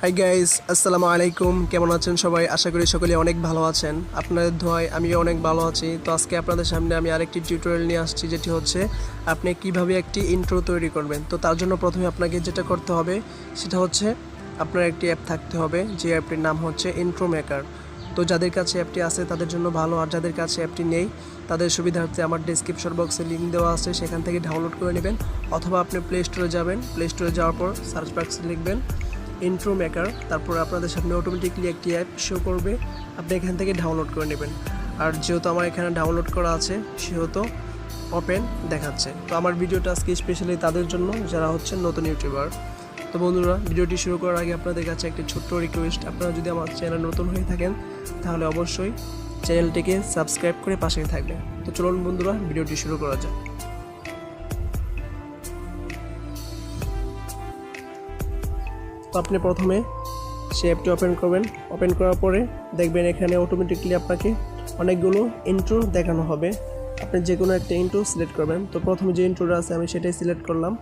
Hi guys, আসসালামু আলাইকুম। কেমন আছেন সবাই? আশা করি সকলে অনেক ভালো আছেন। আপনাদের দোয়ায় আমিও অনেক ভালো আছি। তো আজকে আপনাদের সামনে আমি আরেকটি টিউটোরিয়াল নিয়ে আসছি, যেটি হচ্ছে আপনি কিভাবে একটি ইন্ট্রো তৈরি করবেন। তো তার জন্য প্রথমে আপনাকে যেটা করতে হবে সেটা হচ্ছে আপনার একটি অ্যাপ থাকতে হবে, যে অ্যাপটির নাম হচ্ছে ইন্ট্রো মেকার। তো যাদের কাছে অ্যাপটি আছে তাদের জন্য ভালো, আর যাদের কাছে অ্যাপটি নেই তাদের সুবিধার্থে আমার ডেসক্রিপশন বক্সে লিঙ্ক দেওয়া আছে, সেখান থেকে ডাউনলোড করে নেবেন। অথবা আপনি প্লে স্টোরে যাবেন, প্লে স্টোরে যাওয়ার পর সার্চ বক্সে লিখবেন ইন্ট্রো মেকার, তারপর আপনাদের সামনে অটোমেটিকলি একটি অ্যাপ শো করবে, আপনি এখান থেকে ডাউনলোড করে নেবেন। আর যেহেতু আমার এখানে ডাউনলোড করা আছে সেহেতু ওপেন দেখাচ্ছে। তো আমার ভিডিওটা আজকে স্পেশালি তাদের জন্য যারা হচ্ছে নতুন ইউটিউবার। তো বন্ধুরা, ভিডিওটি শুরু করার আগে আপনাদের কাছে একটি ছোট্ট রিকোয়েস্ট, আপনারা যদি আমার চ্যানেল নতুন হয়ে থাকেন তাহলে অবশ্যই চ্যানেলটিকে সাবস্ক্রাইব করে পাশেই থাকবেন। তো চলুন বন্ধুরা, ভিডিওটি শুরু করা যাক। তো আপনি প্রথমে সেই অ্যাপটি ওপেন করবেন। ওপেন করার পরে দেখবেন এখানে অটোমেটিকলি আপনাকে অনেকগুলো ইন্ট্রো দেখানো হবে। আপনি যে কোনো একটা ইন্ট্রো সিলেক্ট করবেন। তো প্রথমে যে ইন্ট্রোটা আছে আমি সেটাই সিলেক্ট করলাম।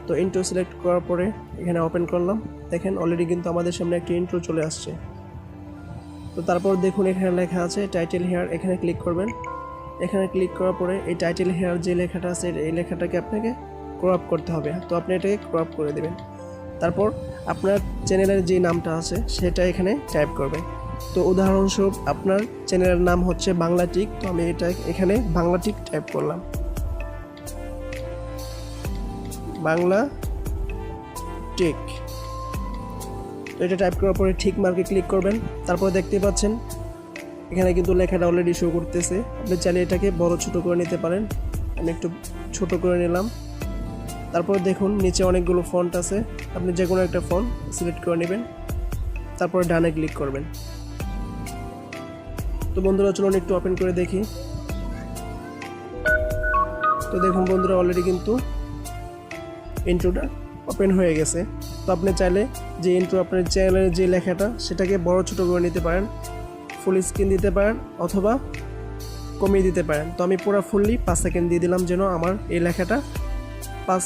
তো ইন্ট্রো সিলেক্ট করার পরে এখানে ওপেন করলাম। দেখেন অলরেডি কিন্তু আমাদের সামনে একটি ইন্ট্রো চলে আসছে। তো তারপর দেখুন এখানে লেখা আছে টাইটেল হেয়ার, এখানে ক্লিক করবেন। এখানে ক্লিক করার পরে এই টাইটেল হেয়ার যে লেখাটা আছে এই লেখাটাকে আপনাকে ক্রপ করতে হবে। তো আপনি এটাকে ক্রপ করে দেবেন। তারপর আপনার চ্যানেলের যে নামটা আছে সেটা এখানে টাইপ করবেন। তো উদাহরণস্বরূপ আপনার চ্যানেলের নাম হচ্ছে বাংলা টিক, তো আমি এটা এখানে বাংলা টিক টাইপ করলাম, বাংলা টিক। তো এটা টাইপ করার পরে ঠিক মার্কে ক্লিক করবেন। তারপর দেখতে পাচ্ছেন এখানে কিন্তু লেখাটা অলরেডি শো করতেছে। আপনি চাইলে এটাকে বড় ছোট করে নিতে পারেন। আমি একটু ছোট করে নিলাম। তারপর দেখুন নিচে অনেকগুলো ফন্ট আছে, আপনি যে কোনো একটা ফন্ট সিলেক্ট করে নেবেন। তারপরে ডানে ক্লিক করবেন। তো বন্ধুরা চলুন একটু ওপেন করে দেখি। তো দেখুন বন্ধুরা অলরেডি কিন্তু ইন্ট্রোটা ওপেন হয়ে গেছে। তো আপনি চাইলে যে ইন্ট্রো আপনার চ্যানেলের যে লেখাটা সেটাকে বড় ছোট করে নিতে পারেন, ফুল স্ক্রিন দিতে পারেন অথবা কমিয়ে দিতে পারেন। তো আমি পুরো ফুললি 5 সেকেন্ড দিয়ে দিলাম, যেন আমার এই লেখাটা 5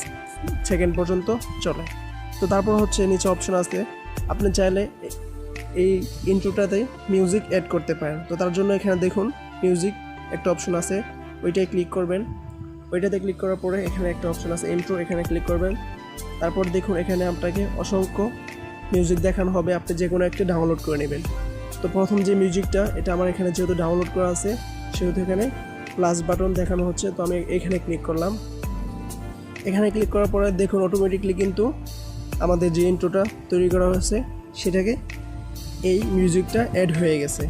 সেকেন্ড পর্যন্ত চলে। তো তারপর হচ্ছে নিচে অপশন আছে, আপনি চাইলে এই ইন্ট্রোটাতে মিউজিক অ্যাড করতে পারেন। তো তার জন্য এখানে দেখুন মিউজিক একটা অপশন আছে, ওইটাই ক্লিক করবেন। ওইটাতে ক্লিক করার পরে এখানে একটা অপশন আছে ইন্ট্রো, এখানে ক্লিক করবেন। তারপর দেখুন এখানে আপনাকে অসংখ্য মিউজিক দেখানো হবে, আপনি যে কোনো একটা ডাউনলোড করে নেবেন। তো প্রথম যে মিউজিকটা, এটা আমার এখানে যেহেতু ডাউনলোড করা আছে সেহেতু এখানে প্লাস বাটন দেখানো হচ্ছে, তো আমি এখানে ক্লিক করলাম। এখানে ক্লিক করার পরে দেখুন অটোমেটিকলি কিন্তু আমাদের যে ইন্ট্রোটা তৈরি করা হয়েছে সেটাকে এই মিউজিকটা অ্যাড হয়ে গেছে।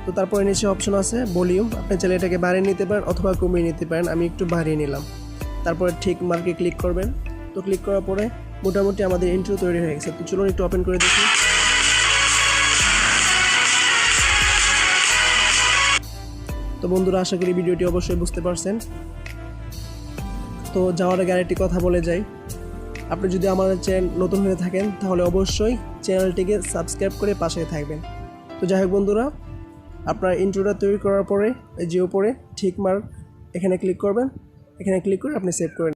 তো তারপরে নিচে অপশন আছে ভলিউম, আপনি চাইলে এটাকে বাড়িয়ে নিতে পারেন অথবা কমিয়ে নিতে পারেন। আমি একটু বাড়িয়ে নিলাম। তারপরে ঠিক মার্কে ক্লিক করবেন। তো ক্লিক করার পরে মোটামুটি আমাদের ইন্ট্রো তৈরি হয়ে গেছে। তো চলুন একটু ওপেন করে দেখি। তো বন্ধুরা, আশা করি ভিডিওটি অবশ্যই বুঝতে পারছেন। তো যাওয়ার আগে আরেকটি কথা বলে যাই, আপনি যদি আমাদের চ্যানেল নতুন হয়ে থাকেন তাহলে অবশ্যই চ্যানেলটিকে সাবস্ক্রাইব করে পাশে থাকবেন। তো যাই হোক বন্ধুরা, আপনার ইন্ট্রোটা তৈরি করার পরে এই যে উপরে ঠিক মার্ক এখানে ক্লিক করবেন, এখানে ক্লিক করে আপনি সেভ করে